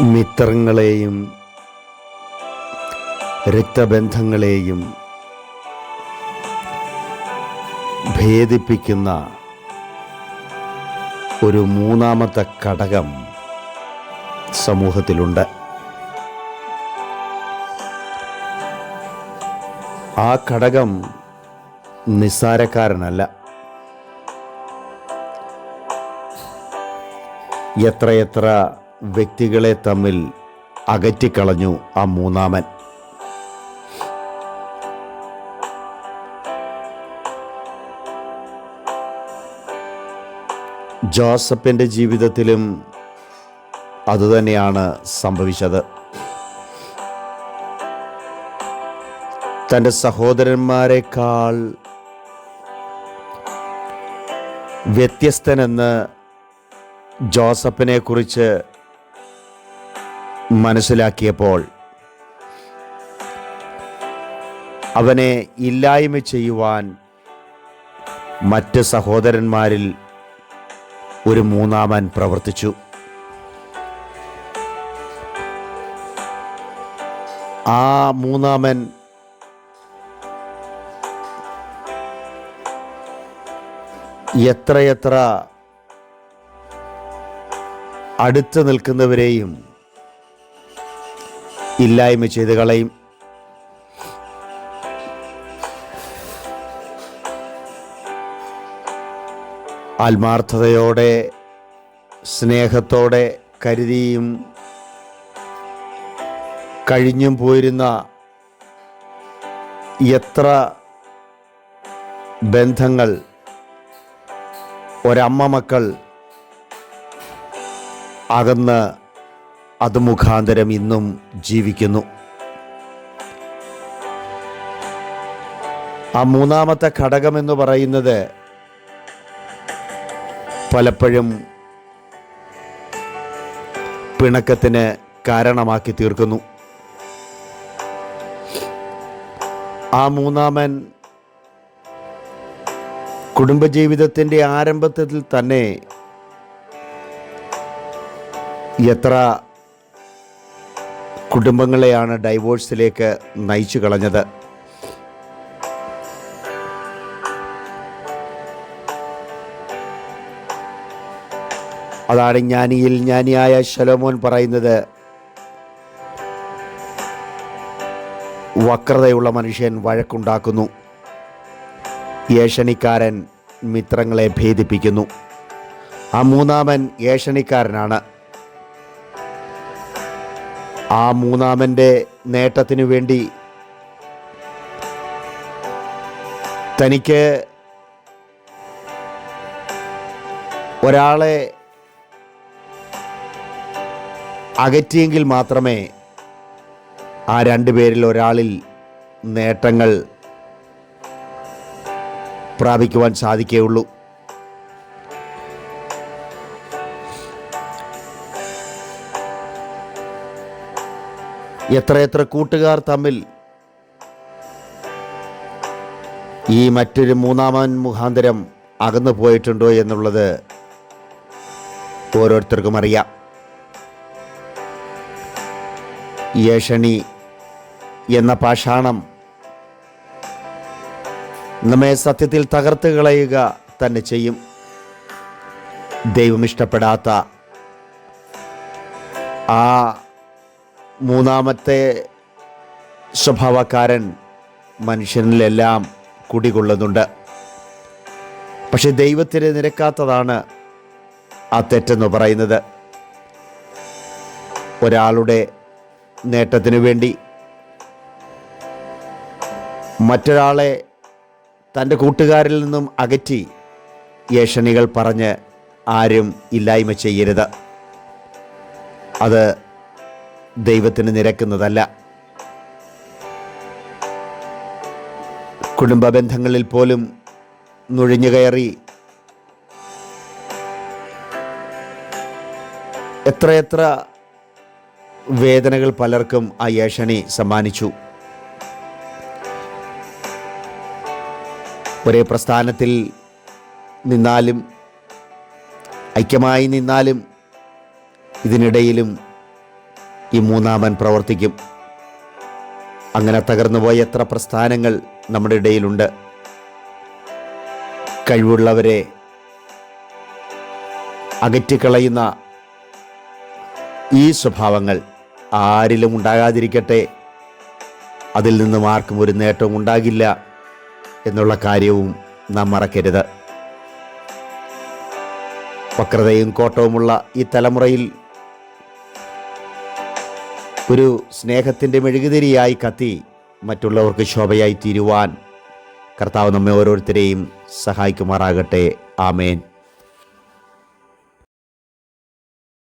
മിത്രങ്ങളെയും രക്തബന്ധങ്ങളെയും ഭേദിപ്പിക്കുന്ന ഒരു മൂന്നാമത്തെ ഘടകം സമൂഹത്തിലുണ്ട്. ആ ഘടകം നിസ്സാരക്കാരനല്ല. എത്രയെത്ര വ്യക്തികളെ തമ്മിൽ അകറ്റിക്കളഞ്ഞു ആ മൂന്നാമൻ. ജോസഫിൻ്റെ ജീവിതത്തിലും അതുതന്നെയാണ് സംഭവിച്ചത്. തൻ്റെ സഹോദരന്മാരെക്കാൾ വ്യത്യസ്തനെന്ന് ജോസഫിനെ കുറിച്ച് മനസ്സിലാക്കിയപ്പോൾ അവനെ ഇല്ലായ്മ ചെയ്യുവാൻ മറ്റ് സഹോദരന്മാരിൽ ഒരു മൂന്നാമൻ പ്രവർത്തിച്ചു. ആ മൂന്നാമൻ എത്രയെത്ര അടുത്ത് നിൽക്കുന്നവരെയും ഇല്ലായ്മ ചെയ്ത് കളയും. ആത്മാർത്ഥതയോടെ സ്നേഹത്തോടെ കരുതിയും കഴിഞ്ഞും പോയിരുന്ന എത്ര ബന്ധങ്ങൾ ഒരമ്മ മക്കൾ അകന്ന് അത് മുഖാന്തരം ഇന്നും ജീവിക്കുന്നു. ആ മൂന്നാമത്തെ ഘടകമെന്ന് പറയുന്നത് പലപ്പോഴും പിണക്കത്തിന് കാരണമാക്കി തീർക്കുന്നു. ആ മൂന്നാമൻ കുടുംബജീവിതത്തിൻ്റെ ആരംഭത്തിൽ തന്നെ എത്ര കുടുംബങ്ങളെയാണ് ഡൈവോഴ്സിലേക്ക് നയിച്ചു കളഞ്ഞത്. അതാണ് ജ്ഞാനിയിൽ ജ്ഞാനിയായ ശലോമോൻ പറയുന്നത്, വക്രതയുള്ള മനുഷ്യൻ വഴക്കുണ്ടാക്കുന്നു, ഏഷണിക്കാരൻ മിത്രങ്ങളെ ഭേദിപ്പിക്കുന്നു. ആ മൂന്നാമൻ ഏഷണിക്കാരനാണ്. ആ മൂന്നാമൻ്റെ നേട്ടത്തിനു വേണ്ടി തനിക്ക് ഒരാളെ അകറ്റിയെങ്കിൽ മാത്രമേ ആ രണ്ടുപേരിൽ ഒരാളിൽ നേട്ടങ്ങൾ പ്രാപിക്കുവാൻ സാധിക്കുകയുള്ളൂ. എത്രയെത്ര കൂട്ടുകാർ തമ്മിൽ ഈ മറ്റൊരു മൂന്നാമൻ മുഖാന്തരം അകന്നു പോയിട്ടുണ്ടോ എന്നുള്ളത് ഓരോരുത്തർക്കും അറിയാം. ഏഷണി എന്ന പാഷാണം നമ്മെ സത്യത്തിൽ തകർത്ത് കളയുക തന്നെ ചെയ്യും. ദൈവം ഇഷ്ടപ്പെടാത്ത ആ മൂന്നാമത്തെ സ്വഭാവക്കാരൻ മനുഷ്യനിലെല്ലാം കുടികൊള്ളുന്നുണ്ട്. പക്ഷെ ദൈവത്തിന് നിരക്കാത്തതാണ് ആ തെറ്റെന്ന് പറയുന്നത്. ഒരാളുടെ നേട്ടത്തിനു വേണ്ടി മറ്റൊരാളെ തൻ്റെ കൂട്ടുകാരിൽ നിന്നും അകറ്റി ഏഷണികൾ പറഞ്ഞ് ആരും ഇല്ലായ്മ ചെയ്യരുത്. അത് ദൈവത്തിന് നിരക്കുന്നതല്ല. കുടുംബ ബന്ധങ്ങളിൽ പോലും നുഴഞ്ഞു കയറി എത്രയെത്ര വേദനകൾ പലർക്കും ആ ഏഷണി സമ്മാനിച്ചു. ഒരേ പ്രസ്ഥാനത്തിൽ നിന്നാലും ഐക്യമായി നിന്നാലും ഇതിനിടയിലും ഈ മൂന്നാമൻ പ്രവർത്തിക്കും. അങ്ങനെ തകർന്നുപോയ എത്ര പ്രസ്ഥാനങ്ങൾ നമ്മുടെ ഇടയിലുണ്ട്. കഴിവുള്ളവരെ അകറ്റിക്കളയുന്ന ഈ സ്വഭാവങ്ങൾ ആരിലും ഉണ്ടാകാതിരിക്കട്ടെ. അതിൽ നിന്നും ആർക്കും ഒരു നേട്ടവും ഉണ്ടാകില്ല എന്നുള്ള കാര്യവും നാം മറക്കരുത്. വക്രതയും കോട്ടവുമുള്ള ഈ തലമുറയിൽ ഒരു സ്നേഹത്തിൻ്റെ മെഴുകുതിരിയായി കത്തി മറ്റുള്ളവർക്ക് ശോഭയായി തീരുവാൻ കർത്താവ് നമ്മെ ഓരോരുത്തരെയും സഹായിക്കുമാറാകട്ടെ. ആമേൻ.